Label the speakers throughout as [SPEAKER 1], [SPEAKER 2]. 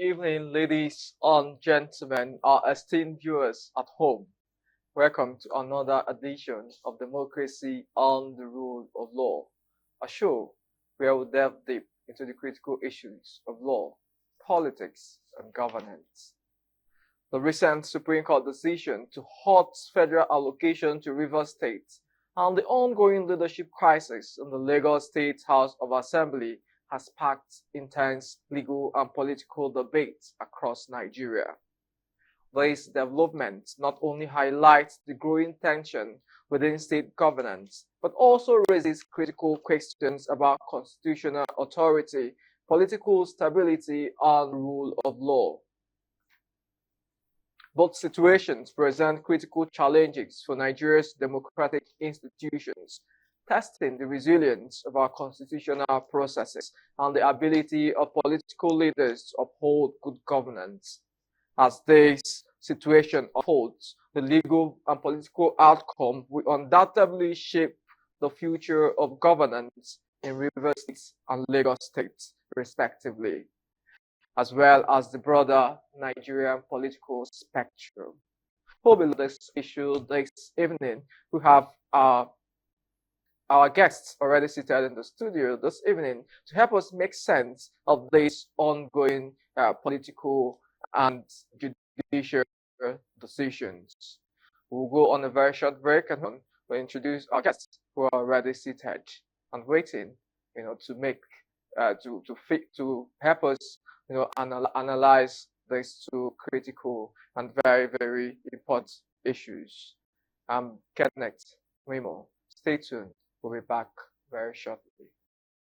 [SPEAKER 1] Evening, ladies and gentlemen, our esteemed viewers at home. Welcome to another edition of Democracy and the Rule of Law, a show where we delve deep into the critical issues of law, politics, and governance. The recent Supreme Court decision to halt federal allocation to Rivers State and the ongoing leadership crisis in the Lagos State House of Assembly has sparked intense legal and political debates across Nigeria. This development not only highlights the growing tension within state governance, but also raises critical questions about constitutional authority, political stability, and rule of law. Both situations present critical challenges for Nigeria's democratic institutions, testing the resilience of our constitutional processes and the ability of political leaders to uphold good governance. As this situation unfolds, the legal and political outcome will undoubtedly shape the future of governance in Rivers State and Lagos State, respectively, as well as the broader Nigerian political spectrum. Who will this issue this evening? We have our guests already seated in the studio this evening to help us make sense of these ongoing political and judicial decisions. We'll go on a very short break and we'll introduce our guests who are already seated and waiting, to make to help us, analyze these two critical and very, very important issues. I'm Kenneth Wimo. Stay tuned. We'll be back very shortly.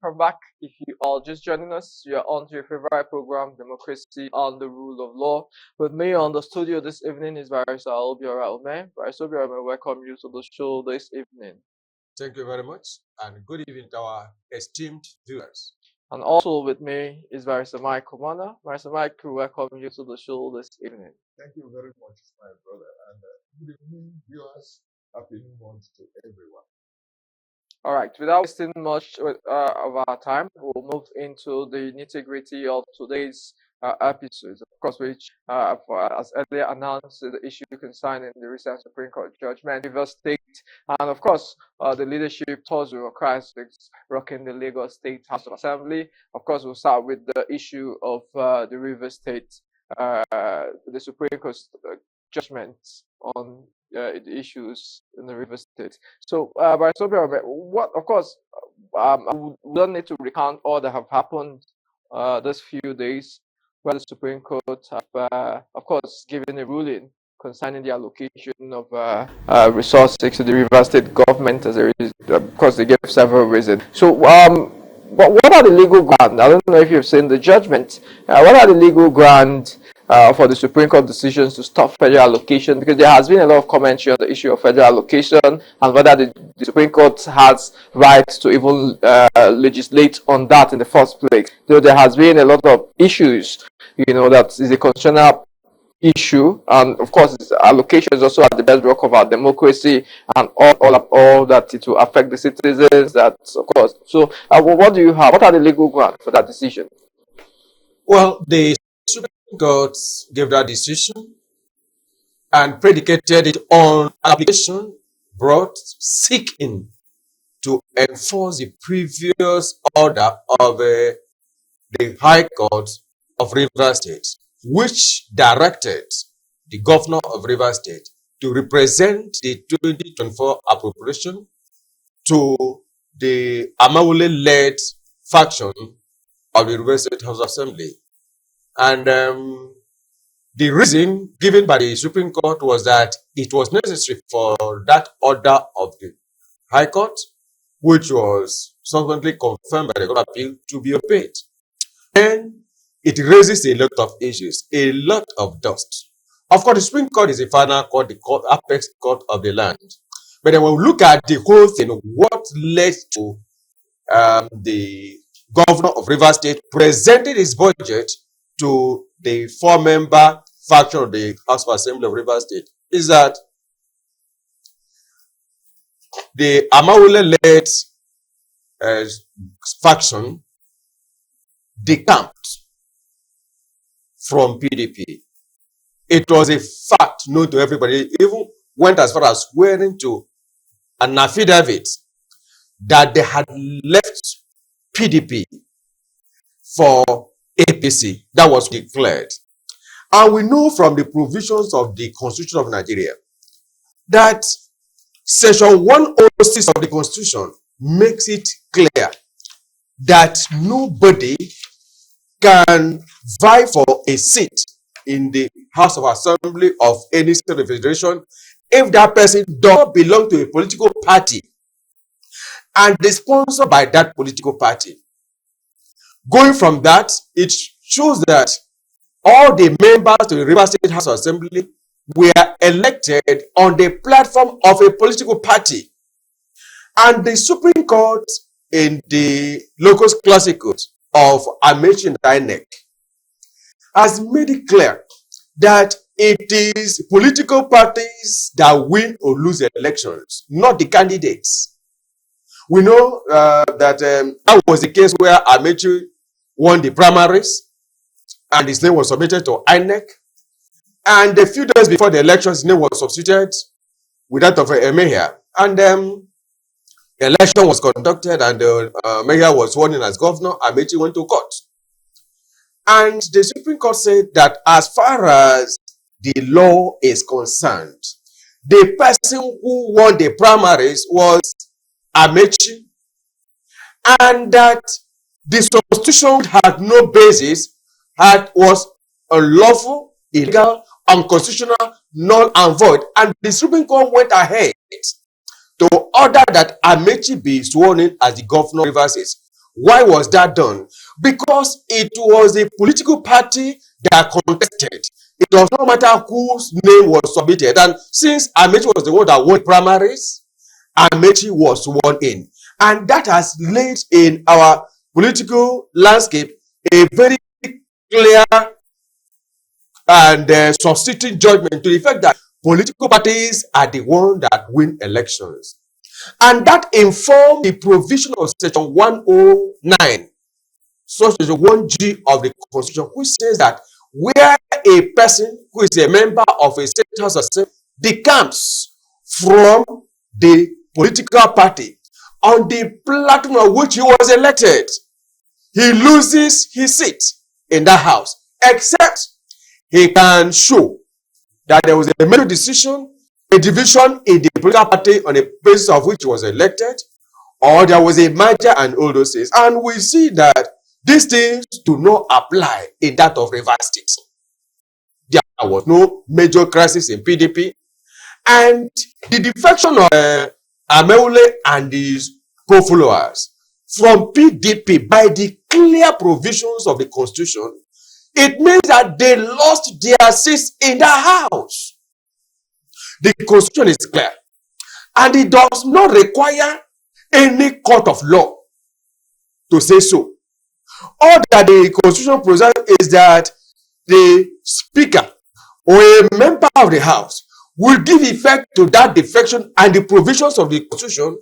[SPEAKER 1] Come back. If you are just joining us, you're on to your favorite program, Democracy and the Rule of Law. With me on the studio this evening is Barrister Obiora Ome. Barrister Obiora Ome, welcome you to the show this evening.
[SPEAKER 2] Thank you very much, and good evening to our esteemed viewers.
[SPEAKER 1] And also with me is Barrister Mike Kumana. Barrister Mike, we welcome you to the show this evening.
[SPEAKER 3] Thank you very much, my brother, and good evening, viewers. Happy New Month to everyone.
[SPEAKER 1] All right, without wasting much of our time, we'll move into the nitty-gritty of today's episodes, of course, which, as earlier announced, the issue concerning the recent Supreme Court judgment, Rivers State, and of course, the leadership tussle or crisis rocking the Lagos State House of Assembly. Of course, we'll start with the issue of the Rivers State, the Supreme Court judgment on the issues in the River State. So, what, of course, we don't need to recount all that have happened these few days, where the Supreme Court have, of course, given a ruling concerning the allocation of resources to the River State government. Of course, they gave several reasons. So, what are the legal grounds? I don't know if you've seen the judgment. What are the legal grounds for the Supreme Court decisions to stop federal allocation? Because there has been a lot of commentary on the issue of federal allocation and whether the Supreme Court has rights to even legislate on that in the first place. So there has been a lot of issues, that is a constitutional issue, and of course allocation is also at the bedrock of our democracy and all that it will affect the citizens. That's of course. So what do you have? What are the legal grounds for that decision?
[SPEAKER 2] Well, the Supreme Court gave that decision and predicated it on application brought seeking to enforce the previous order of the High Court of Rivers State, which directed the governor of Rivers State to represent the 2024 appropriation to the Amawule-led faction of the Rivers State House of Assembly. And the reason given by the Supreme Court was that it was necessary for that order of the High Court, which was subsequently confirmed by the Court of Appeal, to be obeyed. And it raises a lot of issues, a lot of dust. Of course, the Supreme Court is the final court, the apex court of the land. But then when we look at the whole thing, what led to the governor of Rivers State presenting his budget to the four-member faction of the House of Assembly of Rivers State is that the Amawule-led faction decamped from PDP. It was a fact known to everybody. It even went as far as swearing to an affidavit that they had left PDP for APC. That was declared. And we know from the provisions of the Constitution of Nigeria that Section 106 of the Constitution makes it clear that nobody can vie for a seat in the House of Assembly of any state of federation if that person does not belong to a political party and is sponsored by that political party. Going from that, it shows that all the members to the River State House of Assembly were elected on the platform of a political party. And the Supreme Court in the Locus Classicus of Amechi and INEC has made it clear that it is political parties that win or lose elections, not the candidates. We know that was the case where Amechi won the primaries and his name was submitted to INEC. And a few days before the elections, his name was substituted with that of Emehia. And the election was conducted and Emehia was sworn in as governor. Amechi went to court. And the Supreme Court said that as far as the law is concerned, the person who won the primaries was Amechi, and that the substitution had no basis, was unlawful, illegal, unconstitutional, null and void. And the Supreme Court went ahead to order that Amechi be sworn in as the governor of Rivers State. Why was that done? Because it was a political party that contested. It does not matter whose name was submitted. And since Amechi was the one that won primaries, Amechi was sworn in. And that has laid in our political landscape a very clear and substituting judgment to the fact that political parties are the ones that win elections. And that informed the provision of Section 109, Section 1G of the Constitution, which says that where a person who is a member of a state house assembly decamps from the political party on the platform on which he was elected, he loses his seat in that house, except he can show that there was a major decision, a division in the political party on the basis of which he was elected, or there was a merger and all those things. And we see that these things do not apply in that of Rivers State. There was no major crisis in PDP, and the defection of Ameule and his co-followers from PDP by the clear provisions of the Constitution, it means that they lost their seats in the house. The Constitution is clear, and it does not require any court of law to say so. All that the Constitution presents is that the Speaker or a member of the House will give effect to that defection and the provisions of the Constitution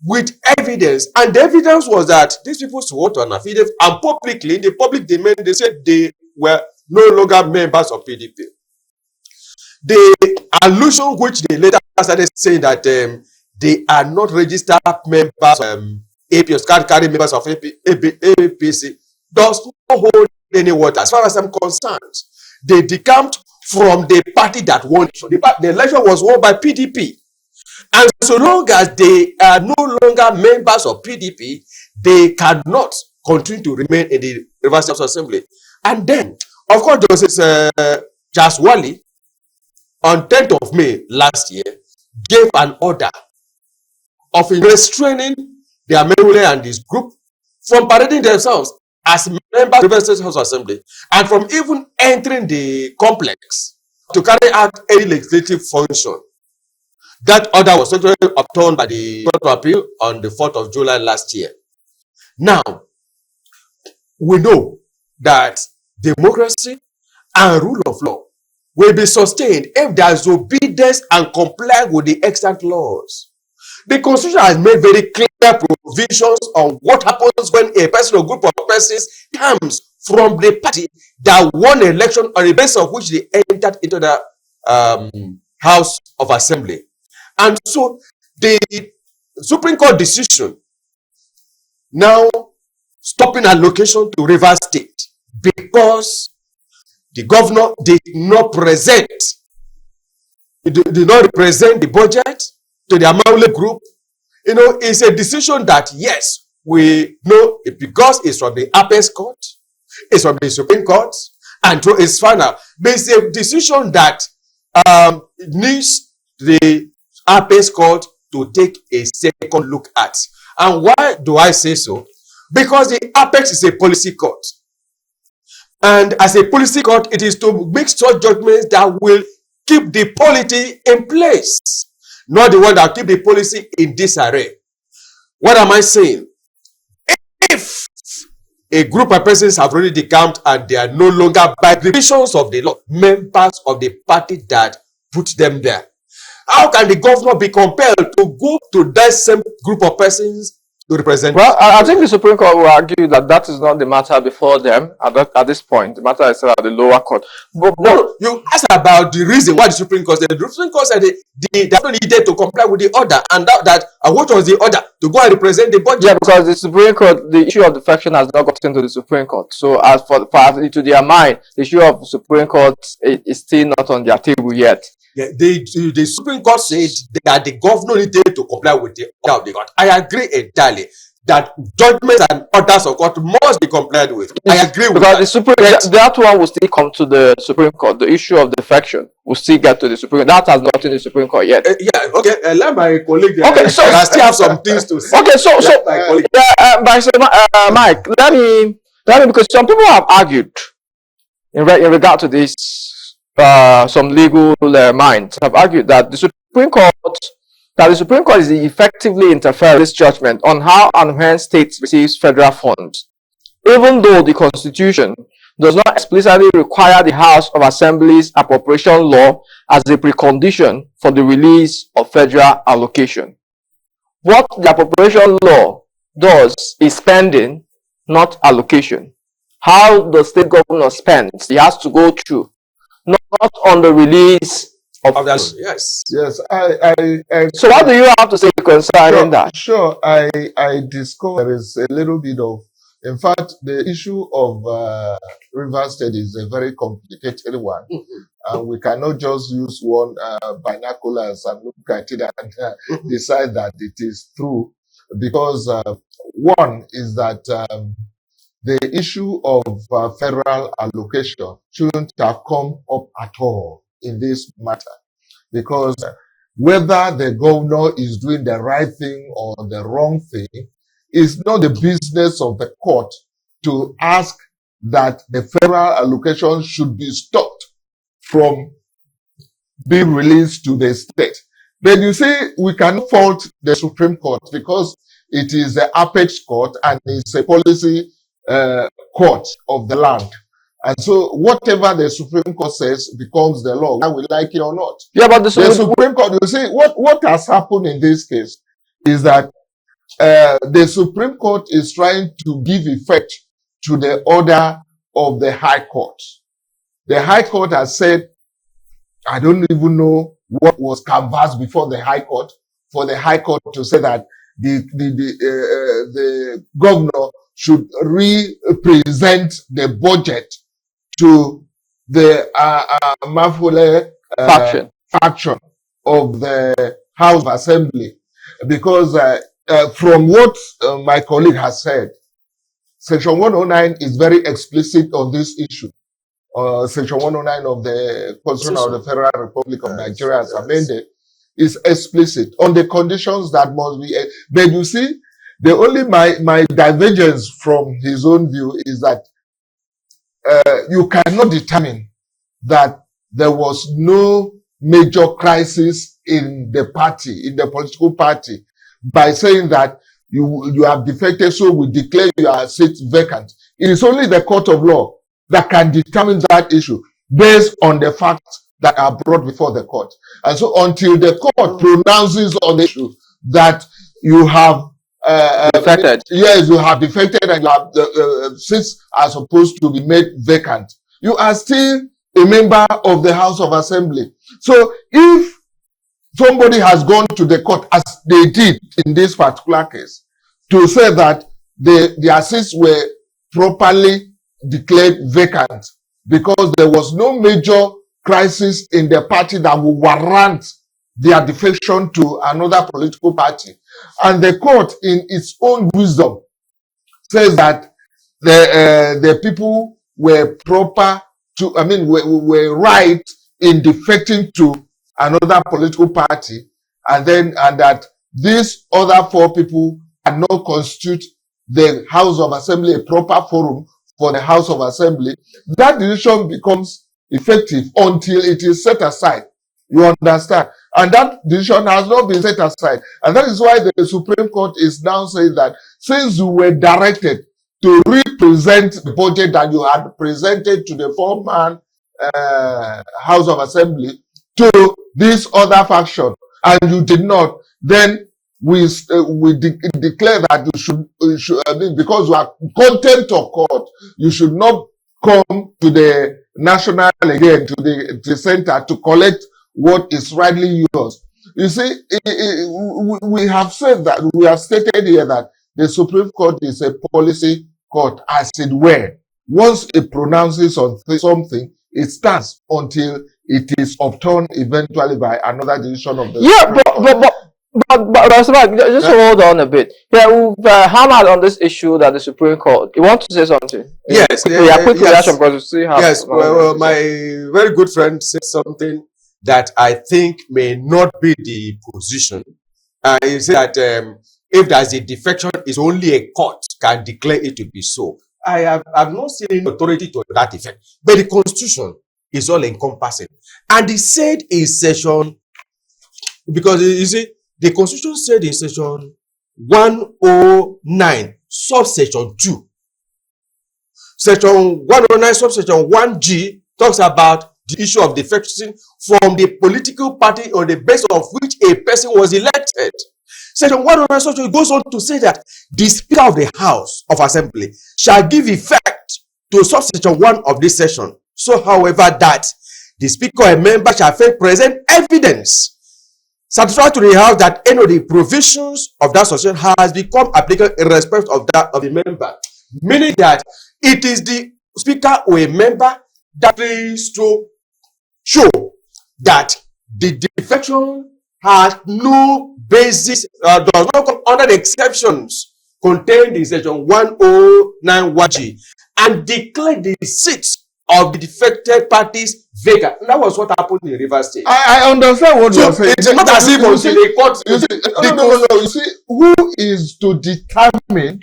[SPEAKER 2] with evidence. And the evidence was that these people swore to an affidavit, and publicly, in the public domain, they said they were no longer members of PDP. The allusion which they later started saying that they are not registered members of APC, card carrying members of APC, does not hold any water. As far as I'm concerned, they decamped from the party that won. The election was won by PDP. And so long as they are no longer members of PDP, they cannot continue to remain in the Rivers State Assembly. And then, of course, there was Charles Wally, on 10th of May last year, gave an order of restraining the Ameule and his group from parading themselves as members of the Rivers State House Assembly and from even entering the complex to carry out any legislative function. That order was actually obtained by the Court of Appeal on the 4th of July last year. Now, we know that democracy and rule of law will be sustained if there is obedience and compliance with the extant laws. The Constitution has made very clear provisions on what happens when a person or group of persons comes from the party that won an election on the basis of which they entered into the House of Assembly. And so the Supreme Court decision now stopping allocation to Rivers State because the governor did not represent the budget to the Amaule group. It's a decision that, yes, we know it because it's from the apex court, it's from the Supreme Court, and so it's final. But it's a decision that needs the apex court to take a second look at. And why do I say so? Because the apex is a policy court. And as a policy court, it is to make such judgments that will keep the polity in place, not the one that keep the policy in disarray. What am I saying? If a group of persons have already decamped and they are no longer, by the provisions of the law, members of the party that put them there, how can the governor be compelled to go to that same group of persons to represent?
[SPEAKER 1] Well, I think the Supreme Court will argue that that is not the matter before them at this point. The matter is still at the lower court. But
[SPEAKER 2] no, you asked about the reason why the Supreme Court said. The Supreme Court said they don't needed to comply with the order, and what was the order? To go and represent the budget.
[SPEAKER 1] Yeah, because the Supreme Court, the issue of defection has not gotten to the Supreme Court. So as for to their mind, the issue of the Supreme Court is still not on their table yet.
[SPEAKER 2] Yeah, the Supreme Court said that the governor needed to comply with the order of the court. I agree entirely that judgments and orders of court must be complied with. I agree with that.
[SPEAKER 1] Because that one will still come to the Supreme Court. The issue of defection will still get to the Supreme Court. That has not in the Supreme Court yet.
[SPEAKER 2] Let my colleague.
[SPEAKER 1] So
[SPEAKER 2] I still have some things to say.
[SPEAKER 1] Mike, let me because some people have argued in regard to this. Some legal minds have argued that the Supreme Court is effectively interfering with this judgment on how and when states receive federal funds, even though the Constitution does not explicitly require the House of Assembly's appropriation law as a precondition for the release of federal allocation. What the appropriation law does is spending, not allocation. How the state governor spends, he has to go through, not on the release of that.
[SPEAKER 3] Yes.
[SPEAKER 1] So what do you have to say concerning that?
[SPEAKER 3] Sure, I discover there is a little bit of, in fact, the issue of Rivers State is a very complicated one. And we cannot just use one binoculars and look at it and decide that it is true. Because one is that the issue of federal allocation shouldn't have come up at all in this matter. Because whether the governor is doing the right thing or the wrong thing is not the business of the court to ask that the federal allocation should be stopped from being released to the state. But you see, we cannot fault the Supreme Court because it is the apex court and it's a policy court of the land. And so whatever the Supreme Court says becomes the law, whether we like it or not.
[SPEAKER 1] Yeah, but the
[SPEAKER 3] Supreme Court, you see, what has happened in this case is that the Supreme Court is trying to give effect to the order of the High Court. The High Court has said, I don't even know what was canvassed before the High Court, for the High Court to say that the governor should represent the budget to the Mafule faction of the House of Assembly. Because from what my colleague has said, Section 109 is very explicit on this issue. Section 109 of the Constitution of the Federal Republic of Nigeria as amended is explicit on the conditions that must be. But you see, the only my divergence from his own view is that you cannot determine that there was no major crisis in the party, in the political party, by saying that you have defected, so we declare your seat vacant. It is only the court of law that can determine that issue based on the facts that are brought before the court. And so until the court pronounces on the issue that you have
[SPEAKER 1] defected.
[SPEAKER 3] Yes, you have defected and you have seats are supposed to be made vacant. You are still a member of the House of Assembly. So if somebody has gone to the court, as they did in this particular case, to say that their seats were properly declared vacant because there was no major crisis in the party that would warrant their defection to another political party. And the court, in its own wisdom, says that the people were proper to, were right in defecting to another political party, and that these other four people cannot constitute the House of Assembly a proper forum for the House of Assembly. That decision becomes effective until it is set aside. You understand? And that decision has not been set aside. And that is why the Supreme Court is now saying that since you were directed to represent the budget that you had presented to the four-man House of Assembly to this other faction, and you did not, then we declare that you should, because you are contempt of court, you should not come to the national again, to the center to collect what is rightly yours. You see, we have said that, we have stated here that the Supreme Court is a policy court, as it were. Once it pronounces on something, it stands until it is overturned eventually by another decision of the Supreme Court.
[SPEAKER 1] But just hold on a bit. Yeah, we've hammered on this issue that the Supreme Court. You want to say something?
[SPEAKER 2] Yes.
[SPEAKER 1] Quick reaction, because we see how.
[SPEAKER 2] Yes. Well, my very good friend said something that I think may not be the position. He said that if there's a defection, it's only a court can declare it to be so. I have not seen any authority to that effect. But the Constitution is all encompassing. And he said in section, because you see, the Constitution said in section 109, subsection 2. Section 109, subsection 1G talks about the issue of defection from the political party on the basis of which a person was elected. Section 109 subsection goes on to say that the Speaker of the House of Assembly shall give effect to subsection 1 of this section. So, however, that the Speaker or a member shall present evidence satisfactory to the House that any of the provisions of that section has become applicable in respect of that of the member. Meaning that it is the Speaker or a member that is to show that the defection has no basis, does not come under the exceptions contained in section 109(1)G, and declare the seats of the defected parties vacant. That was what happened in Rivers State.
[SPEAKER 3] I understand what you're saying.
[SPEAKER 2] It's not as if until the court.
[SPEAKER 3] No. You see, who is to determine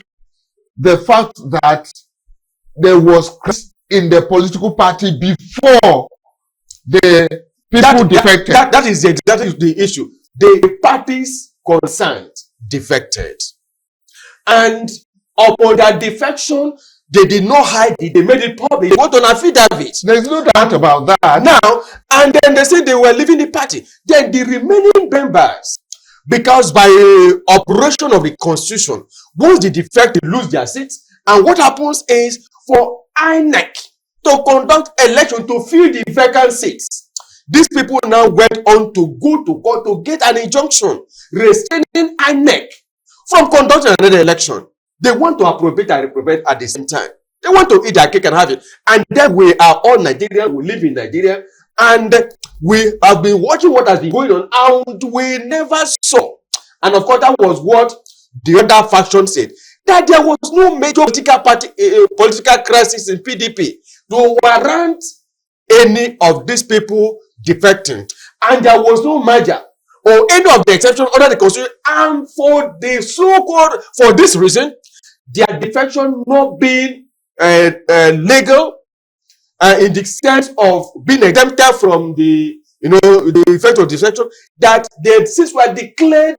[SPEAKER 3] the fact that there was crisis in the political party before the people defected?
[SPEAKER 2] That is the issue. The parties concerned defected, and upon their defection, they did not hide it. They made it public. They went on affidavit.
[SPEAKER 3] There is no doubt about that.
[SPEAKER 2] Now, and then they said they were leaving the party. Then the remaining members, because by operation of the Constitution, once they defect, they lose their seats. And what happens is for INEC to conduct election to fill the vacant seats. These people now went on to go to court to get an injunction restraining INEC from conducting another election. They want to appropriate and reprobate at the same time. They want to eat their cake and have it. And then we are all Nigerians, we live in Nigeria, and we have been watching what has been going on, and we never saw. And of course, that was what the other faction said, that there was no major political crisis in PDP to warrant any of these people defecting. And there was no merger or any of the exceptions under the Constitution. And for the so-called, for this reason, their defection not being legal in the sense of being exempted from the effect of defection, that the seats were declared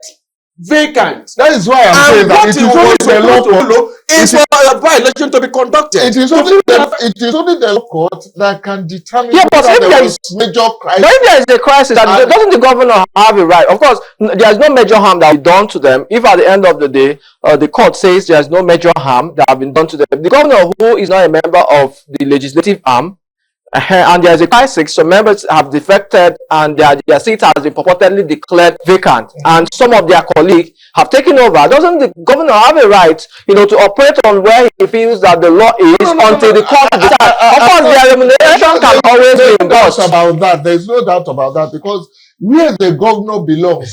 [SPEAKER 2] vacant.
[SPEAKER 3] That is why I'm saying
[SPEAKER 2] And
[SPEAKER 3] that
[SPEAKER 2] what
[SPEAKER 3] it
[SPEAKER 2] he
[SPEAKER 3] is
[SPEAKER 2] was
[SPEAKER 3] only the law
[SPEAKER 2] supposed to
[SPEAKER 3] court.
[SPEAKER 2] follow is for a by-election to be conducted.
[SPEAKER 3] It is only the law court that can determine
[SPEAKER 1] Yeah, but
[SPEAKER 3] whether
[SPEAKER 1] if
[SPEAKER 3] there
[SPEAKER 1] there
[SPEAKER 3] was
[SPEAKER 1] is
[SPEAKER 3] major
[SPEAKER 1] but
[SPEAKER 3] crisis.
[SPEAKER 1] if there is a crisis, and
[SPEAKER 3] And-
[SPEAKER 1] doesn't the governor have a right? Of course, there is no major harm that will be done to them. If at the end of the day, the court says there is no major harm that have been done to them, the governor, who is not a member of the legislative arm, and there is a crisis, some members have defected and their seat has been purportedly declared vacant, and some of their colleagues have taken over. Doesn't the governor have a right, to operate on where he feels that the law is until the court decides? Of course, their remuneration can always be
[SPEAKER 3] There's no doubt
[SPEAKER 1] reimbursed.
[SPEAKER 3] about that. There's no doubt about that, because where the governor belongs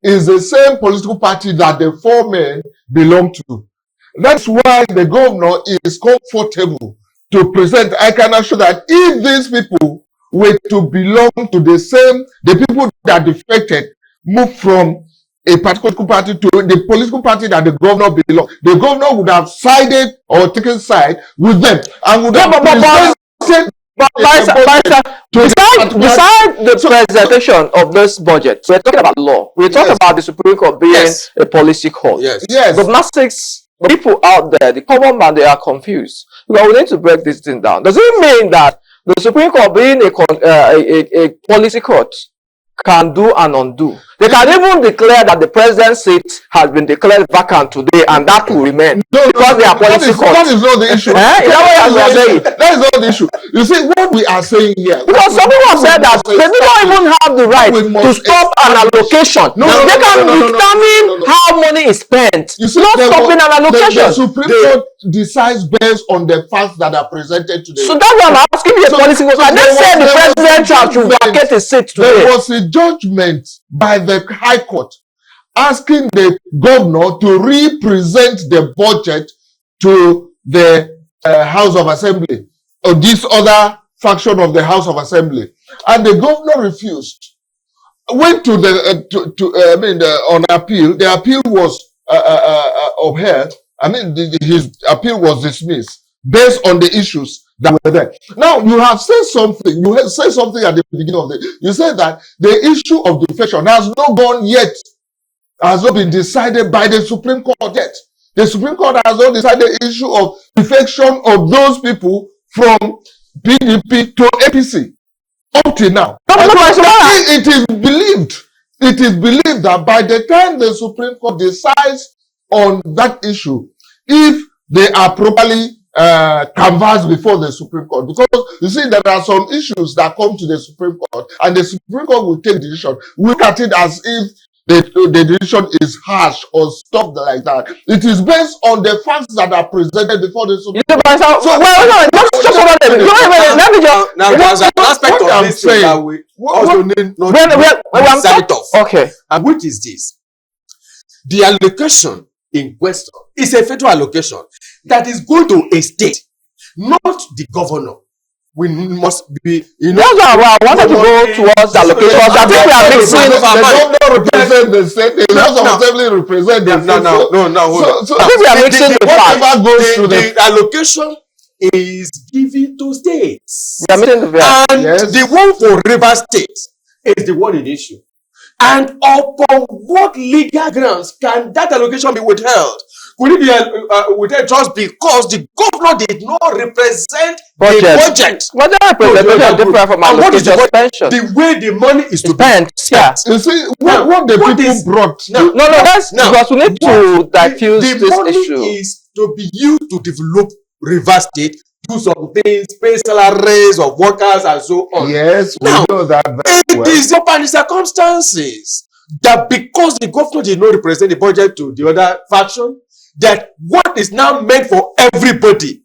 [SPEAKER 3] is the same political party that the four men belong to. That's why the governor is comfortable to present. I can assure that if these people were to belong to the people that defected, moved from a particular party to the political party that the governor belongs, the governor would have sided or taken side with them and would
[SPEAKER 1] Yeah,
[SPEAKER 3] have presented
[SPEAKER 1] beside the presentation of this budget, we're talking about law. We're talking
[SPEAKER 3] Yes.
[SPEAKER 1] about the Supreme Court being
[SPEAKER 2] Yes.
[SPEAKER 1] a policy court.
[SPEAKER 2] Yes.
[SPEAKER 3] Yes.
[SPEAKER 1] The masses, the people out there, the common man, they are confused. Because we need to break this thing down. Does it mean that the Supreme Court being a policy court can do and undo? They can even declare that the president's seat has been declared vacant today, and that will remain because they are policy court.
[SPEAKER 3] That is not the issue.
[SPEAKER 1] Is that what you are saying?
[SPEAKER 3] That is not the issue. You see, what we are saying here.
[SPEAKER 1] Because some people have said that they don't even have the right to stop an allocation. They can determine how money is spent.
[SPEAKER 3] You see,
[SPEAKER 1] Not stopping an allocation.
[SPEAKER 3] The Supreme Court decides based on the facts that are presented today.
[SPEAKER 1] So that's why I'm asking you a policy question. And they say the president should vacate his seat
[SPEAKER 3] There
[SPEAKER 1] today.
[SPEAKER 3] was a judgment by the High Court asking the governor to represent the budget to the House of Assembly, or this other faction of the House of Assembly, and the governor refused. Went to the on appeal. The appeal was upheld. His appeal was dismissed based on the issues that were there. Now, you have said something. You have said something at the beginning of the. You said that the issue of defection has not gone yet, has not been decided by the Supreme Court yet. The Supreme Court has not decided the issue of defection of those people from PDP to APC up till now. It is believed that by the time the Supreme Court decides on that issue, if they are properly canvassed before the Supreme Court, because you see there are some issues that come to the Supreme Court and the Supreme Court will take decision. We look at it as if the decision is harsh or stuff like that. It is based on the facts that are presented before the Supreme Court.
[SPEAKER 1] Let me just.
[SPEAKER 2] Now, there's an aspect
[SPEAKER 3] what
[SPEAKER 2] of
[SPEAKER 3] I'm
[SPEAKER 2] this thing
[SPEAKER 3] saying-
[SPEAKER 2] that we also need not
[SPEAKER 1] I'm
[SPEAKER 2] set it off.
[SPEAKER 1] Okay.
[SPEAKER 2] And which is this? The allocation in question is a federal allocation that is going to a state, not the governor. We must be,
[SPEAKER 1] That's why I wanted to go towards the allocation. Because I think we are mixing.
[SPEAKER 3] The governor represents the state. The House of
[SPEAKER 2] No.
[SPEAKER 3] Assembly represents the
[SPEAKER 2] no.
[SPEAKER 3] So
[SPEAKER 1] I think we are mixing the facts.
[SPEAKER 3] whatever goes to
[SPEAKER 2] The allocation is given to states.
[SPEAKER 1] We are mixing the facts.
[SPEAKER 2] And
[SPEAKER 3] Yes.
[SPEAKER 2] the one for River State is the one in issue. And upon what legal grounds can that allocation be withheld? Could it be withheld just because the governor did not represent the budget?
[SPEAKER 1] But that representation is different from
[SPEAKER 2] And what is
[SPEAKER 1] allocation
[SPEAKER 2] the
[SPEAKER 1] suspension.
[SPEAKER 2] The way the money is to be
[SPEAKER 1] Spent, yeah.
[SPEAKER 3] You see,
[SPEAKER 2] Now,
[SPEAKER 3] what the
[SPEAKER 2] what
[SPEAKER 3] people
[SPEAKER 2] is-
[SPEAKER 3] brought.
[SPEAKER 2] now,
[SPEAKER 1] No, that's
[SPEAKER 2] Now,
[SPEAKER 1] because we need to diffuse
[SPEAKER 2] the
[SPEAKER 1] this
[SPEAKER 2] money
[SPEAKER 1] issue.
[SPEAKER 2] is to be used to develop River State, do some things, pay salaries of workers and so on.
[SPEAKER 3] Yes, we
[SPEAKER 2] Now,
[SPEAKER 3] know that very
[SPEAKER 2] It
[SPEAKER 3] well.
[SPEAKER 2] is upon the circumstances that because the governor did not represent the budget to the other faction, that what is now meant for everybody,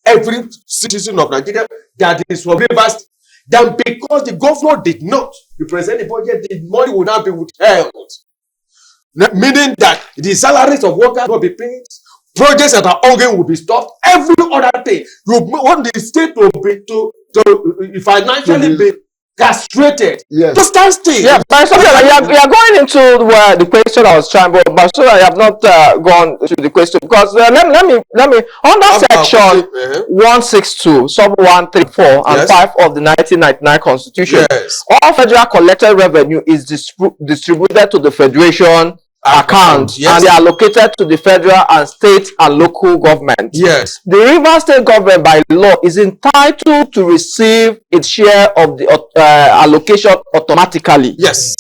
[SPEAKER 2] every citizen of Nigeria that is from Rivers, then because the governor did not represent the budget, the money will now be withheld. Meaning that the salaries of workers will be paid, projects that are ongoing will be stopped, every other thing. You want the state to be financially be castrated
[SPEAKER 3] Yes.
[SPEAKER 2] to stand still.
[SPEAKER 1] Yeah, but so you are going into the question I was trying, but so I have not gone to the question because let me under section 162, sub 134 and
[SPEAKER 2] Yes.
[SPEAKER 1] 5 of the 1999 Constitution,
[SPEAKER 2] Yes.
[SPEAKER 1] all federal collected revenue is distributed to the federation account,
[SPEAKER 2] Yes.
[SPEAKER 1] and they are allocated to the federal and state and local government.
[SPEAKER 2] Yes.
[SPEAKER 1] The Rivers State government by law is entitled to receive its share of the allocation automatically.
[SPEAKER 2] Yes.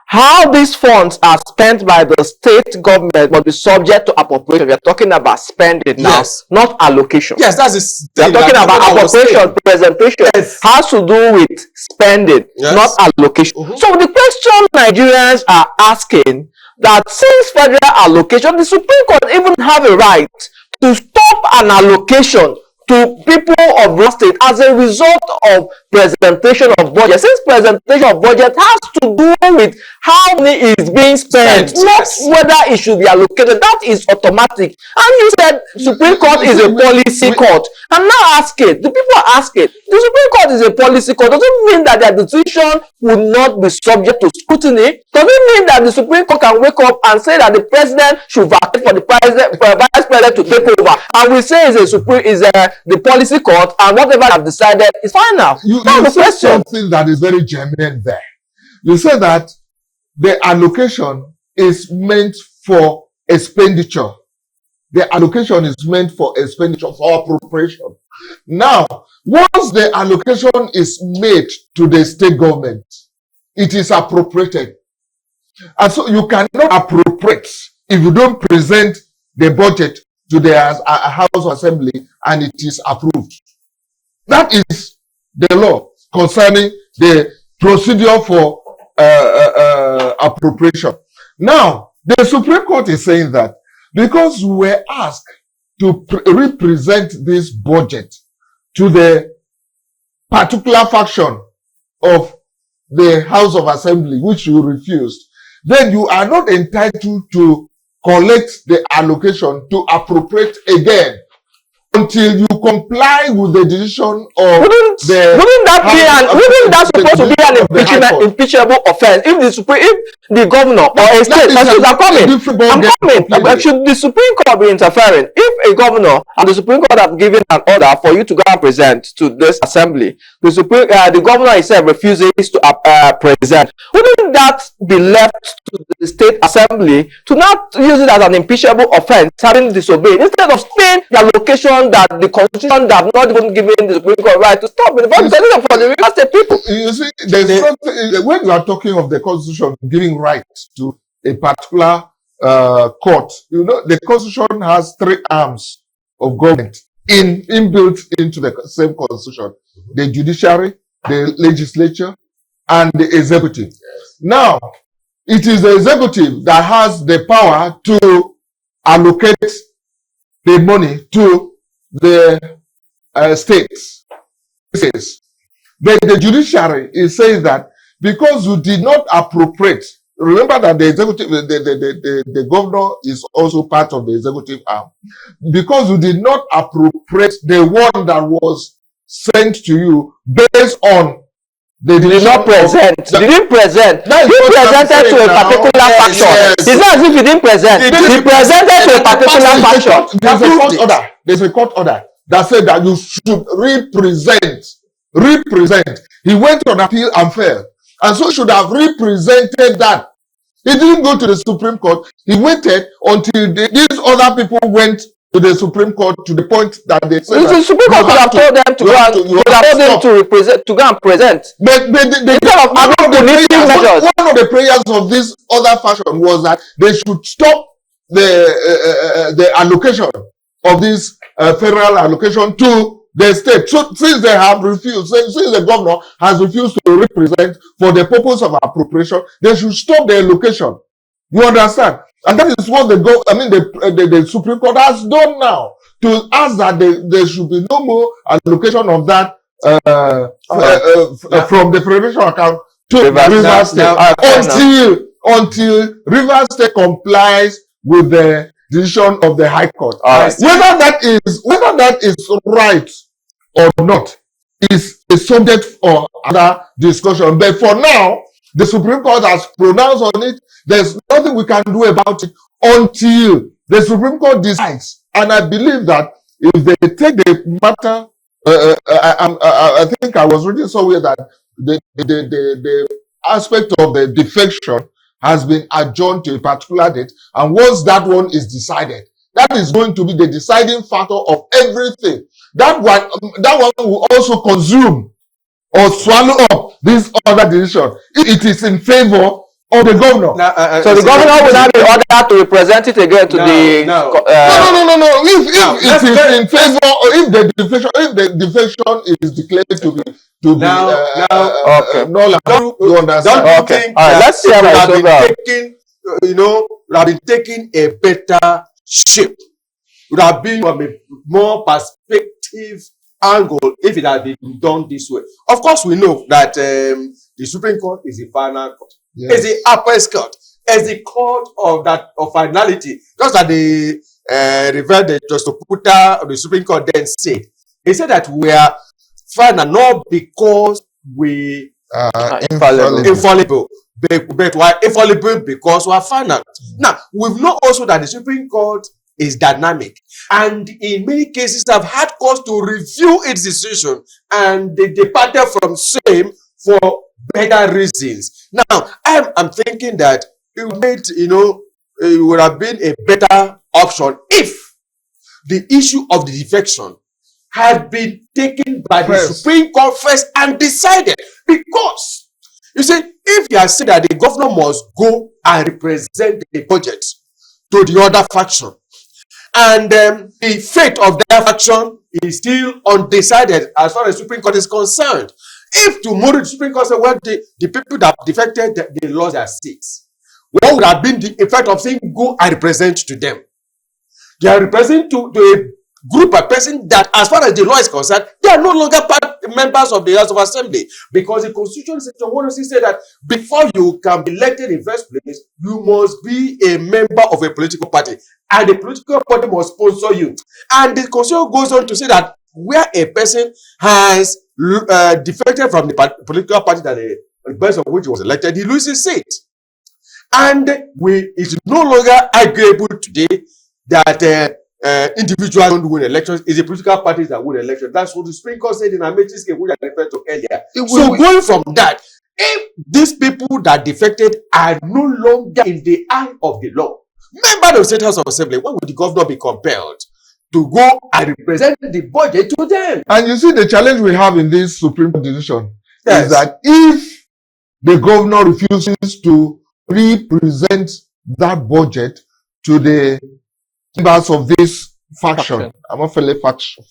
[SPEAKER 1] How these funds are spent by the state government must be subject to appropriation. We are talking about spending now,
[SPEAKER 2] Yes.
[SPEAKER 1] not allocation.
[SPEAKER 2] Yes, that's the
[SPEAKER 1] We are
[SPEAKER 2] thing
[SPEAKER 1] talking
[SPEAKER 2] that
[SPEAKER 1] about
[SPEAKER 2] I was
[SPEAKER 1] appropriation,
[SPEAKER 2] saying.
[SPEAKER 1] presentation.
[SPEAKER 2] Yes.
[SPEAKER 1] Has to do with spending,
[SPEAKER 2] Yes.
[SPEAKER 1] not allocation. So the question Nigerians are asking, that since federal allocation, the Supreme Court even have a right to stop an allocation to people of Rivers State as a result of presentation of budget. Since presentation of budget has to do with how money is being spent, not whether it should be allocated. That is automatic. And you said Supreme Court is a policy court. I'm now asking, the people are asking, the Supreme Court is a policy court. Does it mean that their decision will not be subject to scrutiny? Does it mean that the Supreme Court can wake up and say that the president should vacate for the vice president to take over? And we say the policy court, and whatever they have decided is final.
[SPEAKER 3] You
[SPEAKER 1] That's the
[SPEAKER 3] said
[SPEAKER 1] question.
[SPEAKER 3] something that is very germane there. You said that the allocation is meant for expenditure. The allocation is meant for expenditure, for appropriation. Now, once the allocation is made to the state government, it is appropriated. And so you cannot appropriate if you don't present the budget to the House of Assembly and it is approved. That is the law concerning the procedure for appropriation. Now, the Supreme Court is saying that because we were asked to represent this budget to the particular faction of the House of Assembly, which you refused, then you are not entitled to collect the allocation to appropriate again until you comply with the decision of
[SPEAKER 1] wouldn't that supposed to be an impeachable offense if the governor or a state should the Supreme Court be interfering? If a governor and the Supreme Court have given an order for you to go and present to this assembly, the governor himself refuses to present, wouldn't that be left to the state assembly to not use it as an impeachable offense, having disobeyed, instead of staying the allocation that the constitution that have not even given the Supreme Court right to stop it? For the Rivers State people.
[SPEAKER 3] You see, there's something, when you are talking of the constitution giving rights to a particular court, you know, the constitution has 3 arms of government inbuilt into the same constitution: the judiciary, the legislature, and the executive. Yes. Now, it is the executive that has the power to allocate the money to the states. Then the judiciary is saying that because you did not appropriate, remember that the executive, the governor is also part of the executive arm. Because you did not appropriate the one that was sent to you based on they
[SPEAKER 1] did not present. You didn't present. You presented to a particular faction. It's not as if you didn't present. He presented to a particular faction.
[SPEAKER 3] There's a court order. There's a court order that said that you should represent. He went on appeal and failed. And so should have represented that. He didn't go to the Supreme Court. He waited until these other people went to the Supreme Court to the point that they said
[SPEAKER 1] the Supreme Court could have told them to go and present.
[SPEAKER 3] But one of the prayers of this other faction was that they should stop the allocation of this federal allocation to the state. So since they have refused, since the governor has refused to represent for the purpose of appropriation, they should stop the allocation. You understand? And that is what the Supreme Court has done now, to ask that there should be no more allocation of that from the federation account to Rivers State until Rivers State complies with the decision of the High Court. Whether that is right or not is a subject for other discussion. But for now, the Supreme Court has pronounced on it. There's nothing we can do about it until the Supreme Court decides. And I believe that if they take the matter, I think I was reading somewhere that the aspect of the defection has been adjourned to a particular date. And once that one is decided, that is going to be the deciding factor of everything. That one will also consume or swallow up this other decision if it is in favor of the governor.
[SPEAKER 1] Now, so the governor will not be ordered to represent it again to the.
[SPEAKER 3] No. If it is in favor, or if the defection is declared to be null, you understand?
[SPEAKER 2] Okay.
[SPEAKER 3] All right.
[SPEAKER 1] Let's see how
[SPEAKER 2] it have been taking a better shape. Would have been from a more perspective angle if it had been done this way. Of course, we know that the Supreme Court is the final court.
[SPEAKER 3] Yes.
[SPEAKER 2] It's the upper court. It's the court of finality. Just that the Reverend Justice Puta of the Supreme Court then said. He said that we are final not because we are infallible, but we are infallible because we are final. Now, we've known also that the Supreme Court is dynamic, and in many cases have had cause to review its decision, and they departed from same for better reasons. Now, I'm thinking that it would have been a better option if the issue of the defection had been taken by the Supreme Court first and decided. Because, you see, if you are saying that the governor must go and represent the budget to the other faction, and the fate of that faction is still undecided as far as the Supreme Court is concerned. If tomorrow the Supreme Court said, well, the people that defected, they lost their seats, what would have been the effect of saying, go and represent to them? They are representing to a group of persons that, as far as the law is concerned, they are no longer members of the House of Assembly. Because the Constitution Section 106 said that before you can be elected in first place, you must be a member of a political party. And the political party must sponsor you. And the Constitution goes on to say that where a person has defected from the political party that the person of which was elected, he loses seat. And it's no longer arguable today that individuals don't win elections. It's the political parties that win elections. That's what the Supreme Court said in Amechi's case, which I referred to earlier. So going from that, if these people that defected are no longer in the eye of the law, members of the State House of Assembly, when would the governor be compelled to go and represent the budget to them?
[SPEAKER 3] And you see, the challenge we have in this Supreme Court decision is that if the governor refuses to represent that budget to the members of this faction, Amafele faction,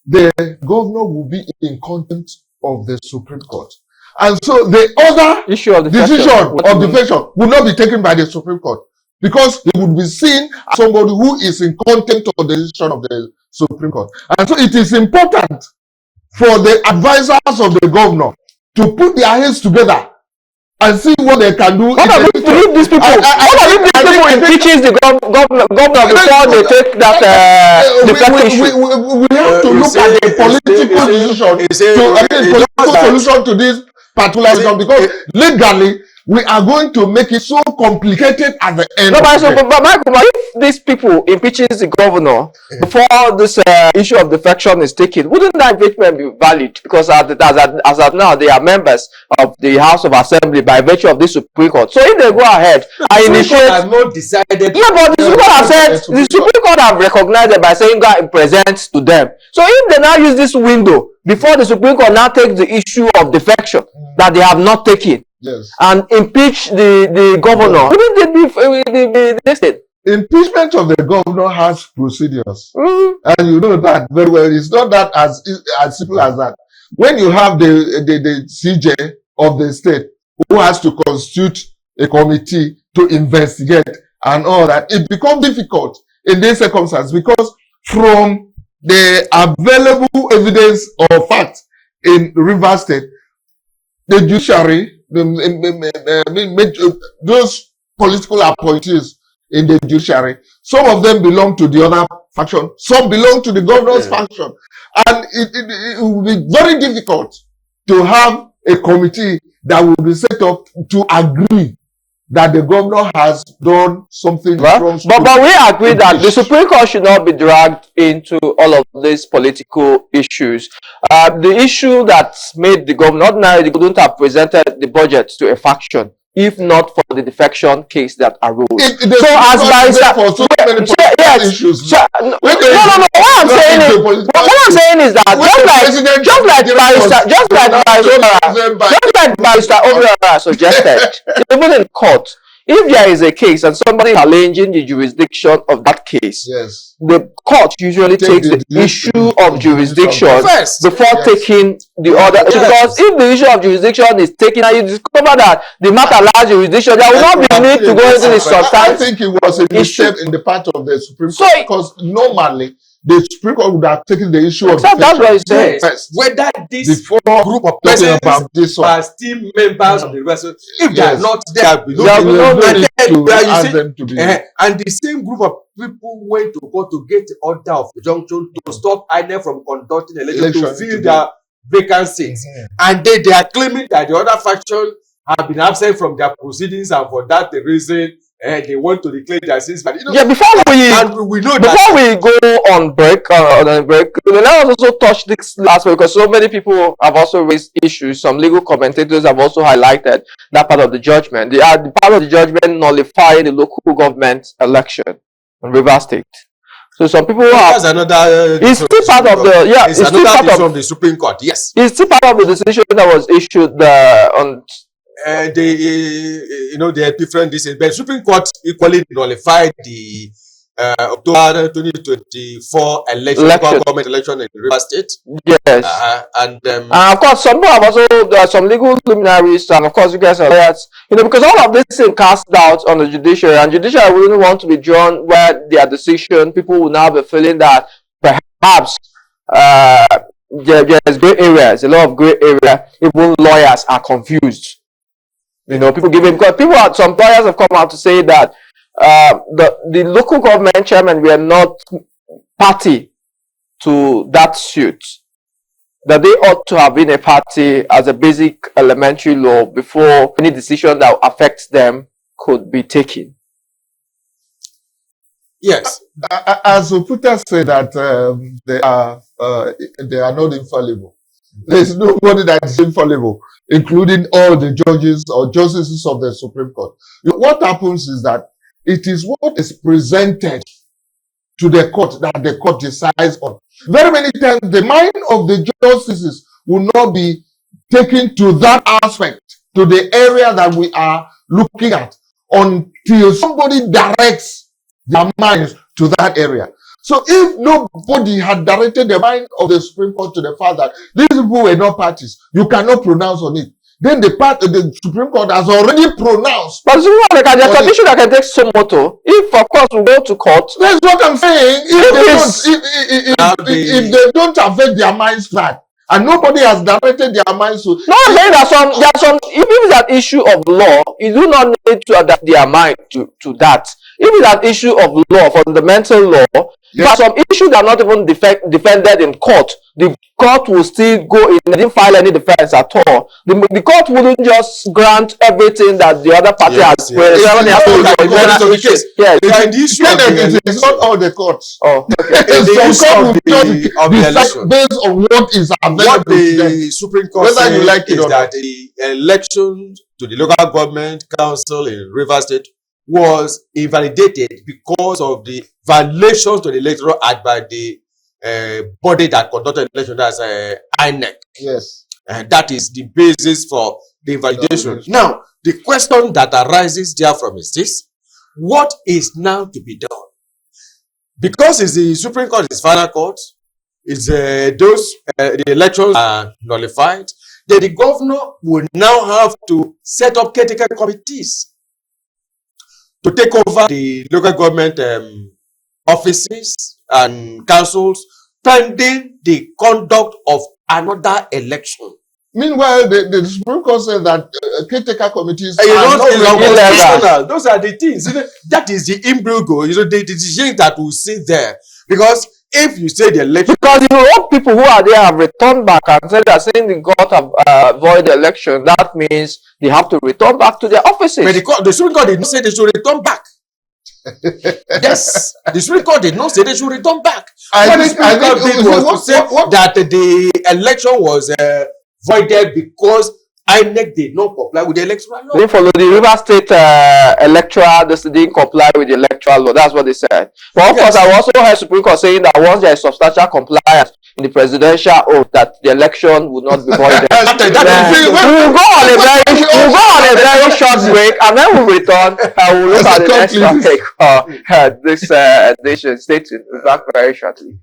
[SPEAKER 3] the governor will be in contempt of the Supreme Court. And so the other
[SPEAKER 1] issue of
[SPEAKER 3] decision of defection will not be taken by the Supreme Court, because it would be seen as somebody who is in contempt of the decision of the Supreme Court. And so it is important for the advisors of the governor to put their heads together and see what they can do.
[SPEAKER 1] What are these people? What are these people impeaching the governor before they take that issue?
[SPEAKER 3] We have to look at the political solution to this particular issue, because legally we are going to make it so complicated at the end.
[SPEAKER 1] But Michael, if these people impeaches the governor before this issue of defection is taken, wouldn't that impeachment be valid? Because as of now, they are members of the House of Assembly by virtue of this Supreme Court. So if they go ahead and initiate,
[SPEAKER 2] has not decided.
[SPEAKER 1] Yeah, but the Supreme Court has said, the Supreme Court have recognized it by saying go and present to them. So if they now use this window before the Supreme Court now takes the issue of defection that they have not taken, and impeach the governor, wouldn't it be listed?
[SPEAKER 3] Impeachment of the governor has procedures, and you know that very well. It's not that as simple as that. When you have the CJ of the state who has to constitute a committee to investigate and all that, it becomes difficult in this circumstance, because from the available evidence or fact in Rivers State, the judiciary, those political appointees in the judiciary, some of them belong to the other faction, some belong to the governor's faction. And it will be very difficult to have a committee that will be set up to agree that the governor has done something wrong.
[SPEAKER 1] But we agree that the Supreme Court should not be dragged into all of these political issues. The issue that made the governor, ordinarily, they couldn't have presented the budget to a faction if not for the defection case that arose.
[SPEAKER 3] So as barrister,
[SPEAKER 1] yes. No. What I'm saying is that just like barrister Obiora suggested, even in court, if there is a case and somebody challenging the jurisdiction of that case,
[SPEAKER 3] yes,
[SPEAKER 1] the court usually takes the issue of jurisdiction first before taking the other. Because if the issue of jurisdiction is taken and you discover that the matter lacks jurisdiction, there will not be need to go into the substance.
[SPEAKER 3] I think it was a mistake in the part of the Supreme Court, because normally the Supreme Court would have taken the issue of
[SPEAKER 1] that's what it says.
[SPEAKER 2] First. Whether this
[SPEAKER 3] before
[SPEAKER 2] group of persons are still members of the university, if they are not there, and the same group of people went to court to get the order of injunction to stop INEC from conducting election to fill their vacancies, and they are claiming that the other faction have been absent from their proceedings, and for that reason they want to declare their sins. But
[SPEAKER 1] before we go on break, let us also touch this last week, because so many people have also raised issues. Some legal commentators have also highlighted that part of the judgment. The part of the judgment nullifying the local government election in Rivers State. So some people have. It's still part of the
[SPEAKER 2] It's still part of the Supreme Court. Yes,
[SPEAKER 1] it's still part of the decision that was issued on.
[SPEAKER 2] They are different decisions, but Supreme Court equally nullified the October 2024 local government election in Rivers State.
[SPEAKER 1] Yes,
[SPEAKER 2] and
[SPEAKER 1] of course, some people have also there are some legal luminaries, and of course, you guys are lawyers. Because all of this is cast out on the judiciary, and judiciary wouldn't want to be drawn where their decision. People will now be feeling that perhaps there's gray areas, a lot of gray area. Even lawyers are confused. Some lawyers have come out to say that the local government chairman were not party to that suit, that they ought to have been a party as a basic elementary law before any decision that affects them could be taken.
[SPEAKER 2] Yes.
[SPEAKER 3] As Oputa said that they are not infallible. There is nobody that is infallible, including all the judges or justices of the Supreme Court. What happens is that it is what is presented to the court that the court decides on. Very many times, the mind of the justices will not be taken to that aspect, to the area that we are looking at, until somebody directs their minds to that area. So if nobody had directed the mind of the Supreme Court to the fact that these people were not parties, you cannot pronounce on it. Then the Supreme Court has already pronounced.
[SPEAKER 1] But there's an issue that can take some motto. If, of course, we go to court.
[SPEAKER 3] That's what I'm saying. If they don't affect their minds back, and nobody has directed their minds to.
[SPEAKER 1] No, I'm saying there are some. If it's an issue of law, you do not need to adapt their mind to that. If it's an issue of law, fundamental law, there are some issues that are not even defended in court. The court will still go in. They didn't file any defense at all. The court wouldn't just grant everything that the other party has.
[SPEAKER 3] It's not all the courts.
[SPEAKER 1] Oh, okay.
[SPEAKER 3] The election based on what is available.
[SPEAKER 2] What the Supreme Court says is that the election to the local government council in Rivers State was invalidated because of the violations to the Electoral Act by the body that conducted the election, that's INEC.
[SPEAKER 3] Yes.
[SPEAKER 2] And that is the basis for the invalidation. Now, the question that arises therefrom is this: what is now to be done? Because it's the Supreme Court, is final court, the elections are nullified, then the governor will now have to set up caretaker committees to take over the local government offices and councils pending the conduct of another election.
[SPEAKER 3] Meanwhile, the Supreme Court said that caretaker committees are
[SPEAKER 2] not illegal. Those are the things. That is the imbroglio. The decisions that we see there, because If you say the election,
[SPEAKER 1] Because if all people who are there have returned back and said they're saying the court have void the election, that means they have to return back to their offices.
[SPEAKER 2] but the Supreme Court did not say they should return back. Yes, the Supreme Court did not say they should return back. What the Supreme Court did was to say that the election was voided because INEC did not comply with the electoral law.
[SPEAKER 1] They didn't follow the River State electoral, they didn't comply with the electoral law. That's what they said. But of course, I also heard Supreme Court saying that once there is substantial compliance in the presidential oath, that the election would not be voided. We'll go on a very short break, and then we'll return and we'll look at the next topic. This edition. Stay tuned. We'll be back very shortly.